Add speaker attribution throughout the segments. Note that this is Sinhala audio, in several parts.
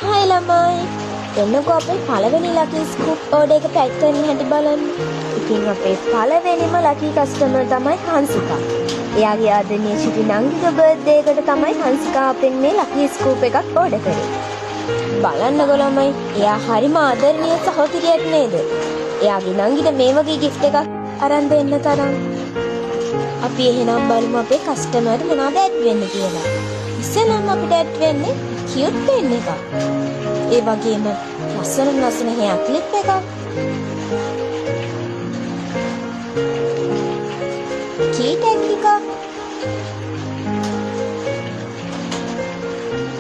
Speaker 1: Hi ළමයි. එන්නකෝ අපේ පළවෙනි ලකී ස්කූප් ඕඩර් එක පැක් කරන්න හැටි බලන්න. ඉතින් අපේ පළවෙනිම ලකී කස්ටමර් තමයි හංසිකා. එයාගේ ආදරණීය සිටි නංගිගේ බර්ත්ඩේ එකට තමයි හංසිකා අපෙන් මේ ලකී ස්කූප් එකක් ඕඩර් කරේ. බලන්නකෝ ළමයි. එයා හරිම ආදරණීය සහෝදරියක් නේද? එයාගේ නංගිට මේ වගේ gift එකක් අරන් දෙන්න තරම්. අපි එහෙනම් බලමු අපේ කස්ටමර්ට මොනවද ඇඩ් වෙන්න කියලා. ඉස්සෙල්ලාම අපිට ඇඩ් වෙන්නේ cute pen එකක්. ඒ වගේම ලස්සන hair clip එකක්. key tag එකක්.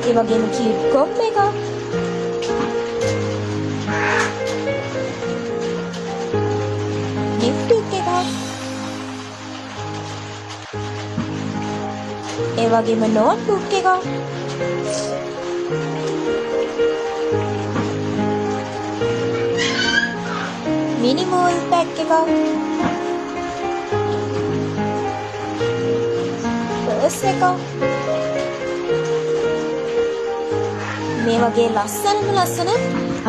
Speaker 1: ඒ වගේම cute comb එකක්. gift එකක්. ඒ වගේම notebook එකක්. mini mold pack එකක්. purse එකක්. මේ වගේ ලස්සන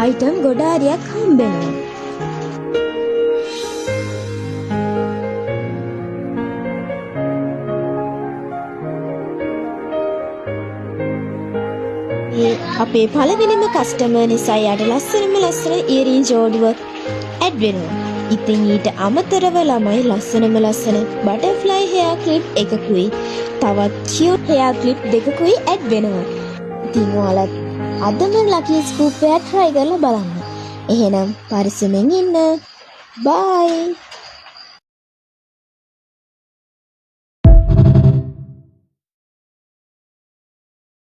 Speaker 1: item ගොඩාරියක් හම්බෙනවා. අපේ පළවෙනිම කස්ටමර් නිසා යාට ලස්සන ඉයරින් ජෝඩුවක් ඇඩ් වෙනවා. ඉතින් ඊට අමතරව ළමයි ලස්සන බටර්ෆ්ලයි hair clip එකකුයි තවත් cute hair clip දෙකකුයි ඇඩ් වෙනවා. ඉතින් ඔයාලත් අදම ලකී ස්කූප් එක try කරලා බලන්න. එහෙනම් පරිස්සමෙන් ඉන්න. bye.